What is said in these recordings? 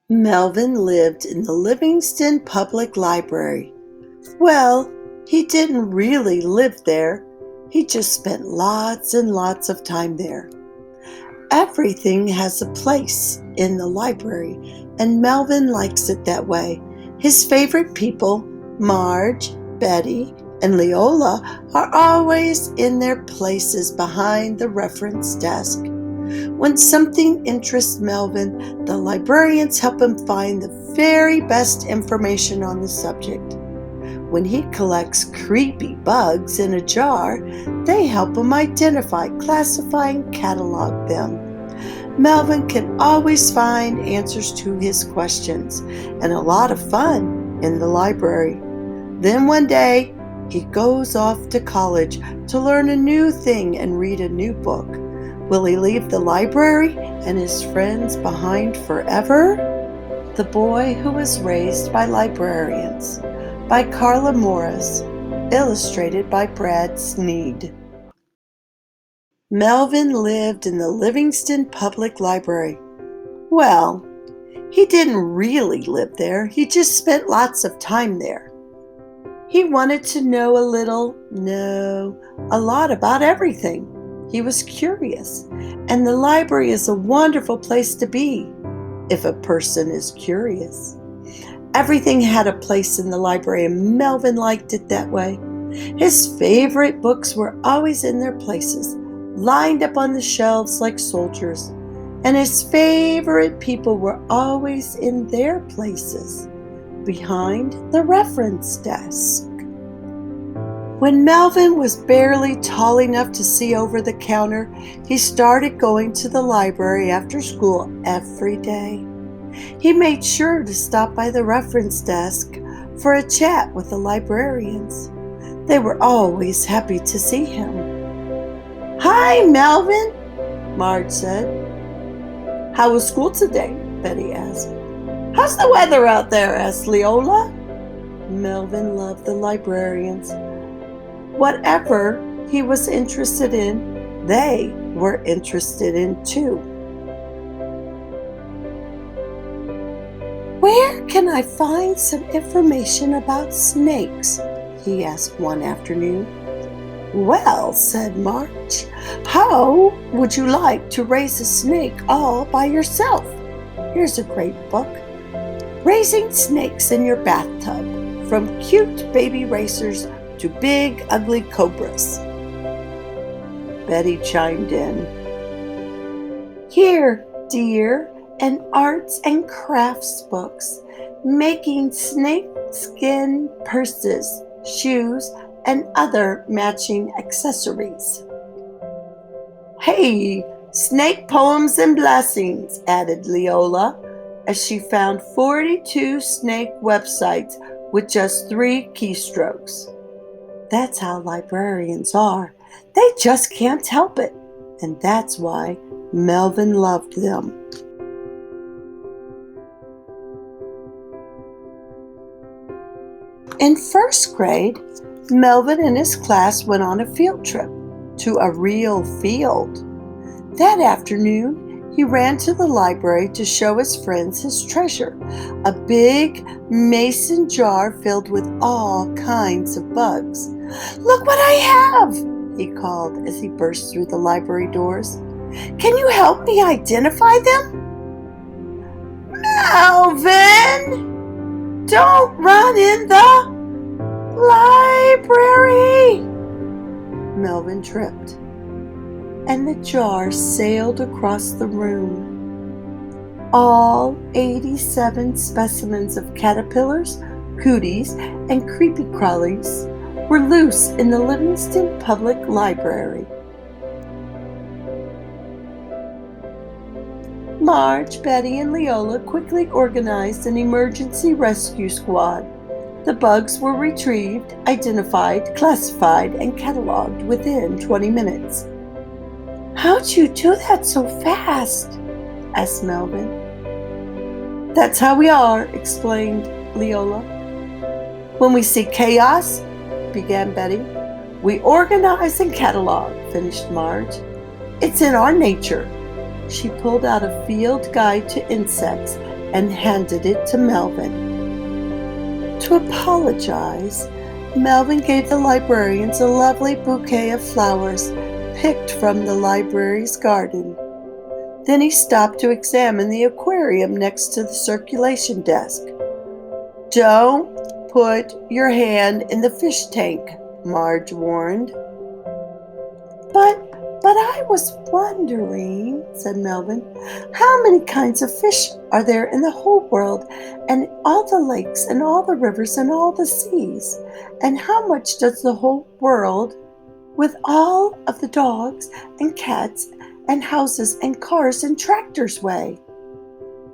Melvin lived in the Livingston Public Library. Well, he didn't really live there. He just spent lots and lots of time there. Everything has a place in the library, and Melvin likes it that way. His favorite people, Marge, Betty, and Leola, are always in their places behind the reference desk. When something interests Melvin, the librarians help him find the very best information on the subject. When he collects creepy bugs in a jar, they help him identify, classify, and catalog them. Melvin can always find answers to his questions and a lot of fun in the library. Then one day, he goes off to college to learn a new thing and read a new book. Will he leave the library and his friends behind forever? The Boy Who Was Raised by Librarians by Carla Morris, illustrated by Brad Sneed. Melvin lived in the Livingston Public Library. Well, he didn't really live there. He just spent lots of time there. He wanted to know a lot about everything. He was curious, and the library is a wonderful place to be if a person is curious. Everything had a place in the library, and Melvin liked it that way. His favorite books were always in their places, lined up on the shelves like soldiers, and his favorite people were always in their places, behind the reference desk. When Melvin was barely tall enough to see over the counter, he started going to the library after school every day. He made sure to stop by the reference desk for a chat with the librarians. They were always happy to see him. "Hi, Melvin," Marge said. "How was school today?" Betty asked. "How's the weather out there?" asked Leola. Melvin loved the librarians. Whatever he was interested in, they were interested in too. "Where can I find some information about snakes?" he asked one afternoon. "Well," said Marge, "how would you like to raise a snake all by yourself? Here's a great book, Raising Snakes in Your Bathtub, from Cute Baby Racers to Big Ugly Cobras." Betty chimed in. "Here, dear, an arts and crafts books, making snake skin purses, shoes, and other matching accessories." "Hey, snake poems and blessings," added Leola, as she found 42 snake websites with just 3 keystrokes. That's how librarians are. They just can't help it, and that's why Melvin loved them. In first grade, Melvin and his class went on a field trip to a real field. That afternoon, he ran to the library to show his friends his treasure, a big mason jar filled with all kinds of bugs. "Look what I have!" he called as he burst through the library doors. "Can you help me identify them?" "Melvin! Don't run in the library!" Melvin tripped, and the jar sailed across the room. All 87 specimens of caterpillars, cooties, and creepy crawlies were loose in the Livingston Public Library. Marge, Betty, and Leola quickly organized an emergency rescue squad. The bugs were retrieved, identified, classified, and cataloged within 20 minutes. "How'd you do that so fast?" asked Melvin. "That's how we are," explained Leola. "When we see chaos," began Betty. "We organize and catalog," finished Marge. "It's in our nature." She pulled out a field guide to insects and handed it to Melvin. To apologize, Melvin gave the librarians a lovely bouquet of flowers picked from the library's garden. Then he stopped to examine the aquarium next to the circulation desk. "Don't put your hand in the fish tank," Marge warned. But I was wondering," said Melvin, "how many kinds of fish are there in the whole world, and all the lakes and all the rivers and all the seas? And how much does the whole world, with all of the dogs and cats and houses and cars and tractors, weigh?"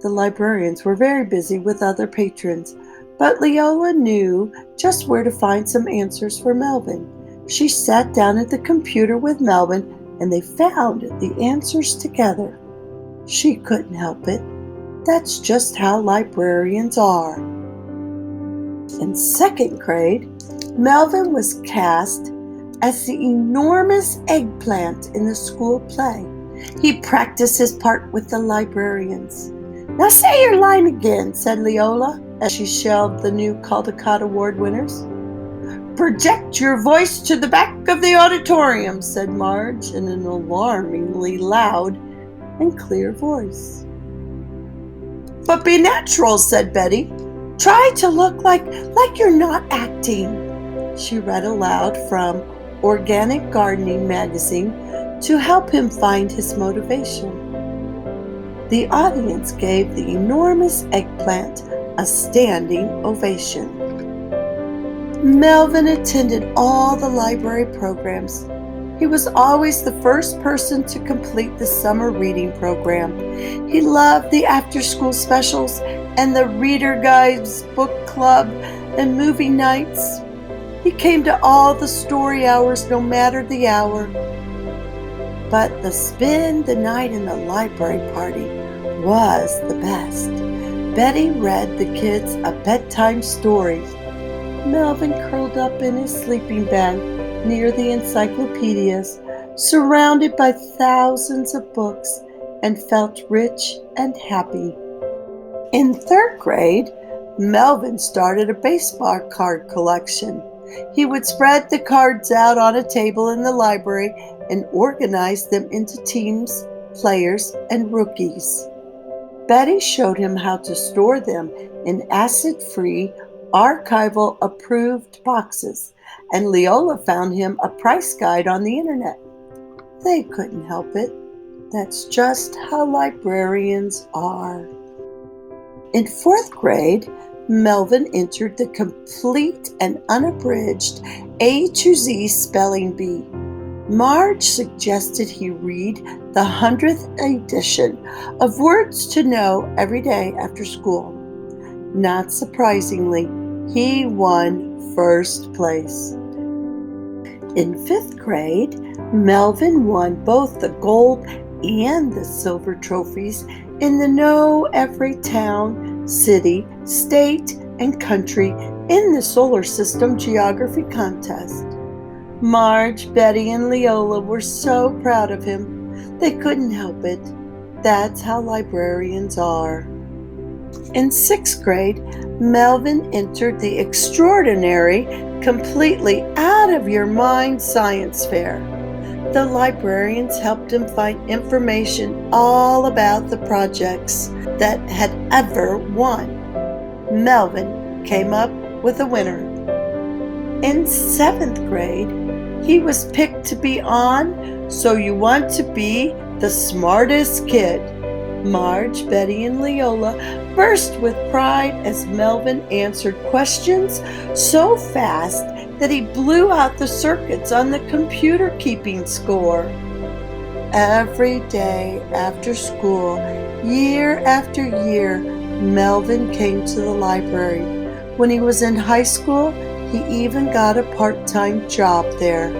The librarians were very busy with other patrons, but Leola knew just where to find some answers for Melvin. She sat down at the computer with Melvin, and they found the answers together. She couldn't help it. That's just how librarians are. In second grade, Melvin was cast as the Enormous Eggplant in the school play. He practiced his part with the librarians. "Now say your line again," said Leola as she shelved the new Caldecott Award winners. "Project your voice to the back of the auditorium," said Marge in an alarmingly loud and clear voice. "But be natural," said Betty. "Try to look like you're not acting." She read aloud from Organic Gardening magazine to help him find his motivation. The audience gave the Enormous Eggplant a standing ovation. Melvin attended all the library programs. He was always the first person to complete the summer reading program. He loved the after-school specials and the Reader Guides book club and movie nights. He came to all the story hours no matter the hour. But the spend the night in the library party was the best. Betty read the kids a bedtime story. Melvin curled up in his sleeping bag near the encyclopedias, surrounded by thousands of books, and felt rich and happy. In third grade, Melvin started a baseball card collection. He would spread the cards out on a table in the library and organize them into teams, players, and rookies. Betty showed him how to store them in acid-free, archival-approved boxes, and Leola found him a price guide on the internet. They couldn't help it. That's just how librarians are. In fourth grade, Melvin entered the complete and unabridged A to Z spelling bee. Marge suggested he read the 100th edition of Words to Know every day after school. Not surprisingly, he won first place. In fifth grade, Melvin won both the gold and the silver trophies in the Know Every Town, City, State, and Country in the Solar System Geography Contest. Marge, Betty, and Leola were so proud of him. They couldn't help it. That's how librarians are. In sixth grade, Melvin entered the extraordinary, completely out-of-your-mind science fair. The librarians helped him find information all about the projects that had ever won. Melvin came up with a winner. In seventh grade, he was picked to be on So You Want to Be the Smartest Kid. Marge, Betty, and Leola burst with pride as Melvin answered questions so fast that he blew out the circuits on the computer keeping score. Every day after school, year after year, Melvin came to the library. When he was in high school, he even got a part-time job there.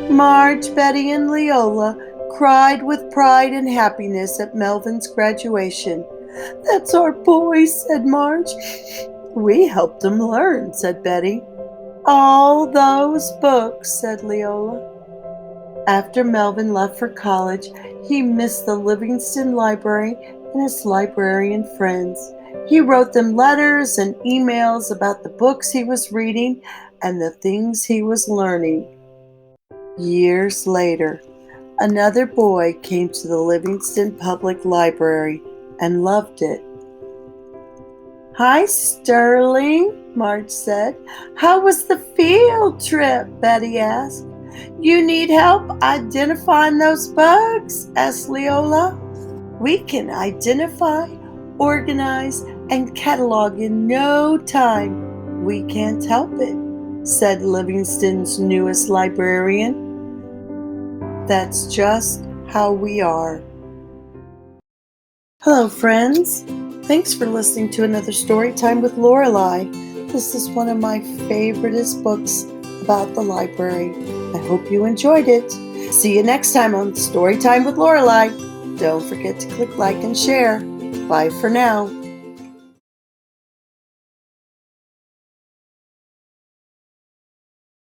Marge, Betty, and Leola cried with pride and happiness at Melvin's graduation. "That's our boy," said Marge. "We helped him learn," said Betty. "All those books," said Leola. After Melvin left for college, he missed the Livingston Library and his librarian friends. He wrote them letters and emails about the books he was reading and the things he was learning. Years later, another boy came to the Livingston Public Library and loved it. "Hi, Sterling," Marge said. "How was the field trip?" Betty asked. "You need help identifying those bugs?" asked Leola. "We can identify, organize, and catalog in no time. We can't help it," said Livingston's newest librarian. "That's just how we are." Hello, friends. Thanks for listening to another story time with Lorelei. This is one of my favoriteest books about the library. I hope you enjoyed it. See you next time on Storytime with Lorelei. Don't forget to click like and share. Bye for now.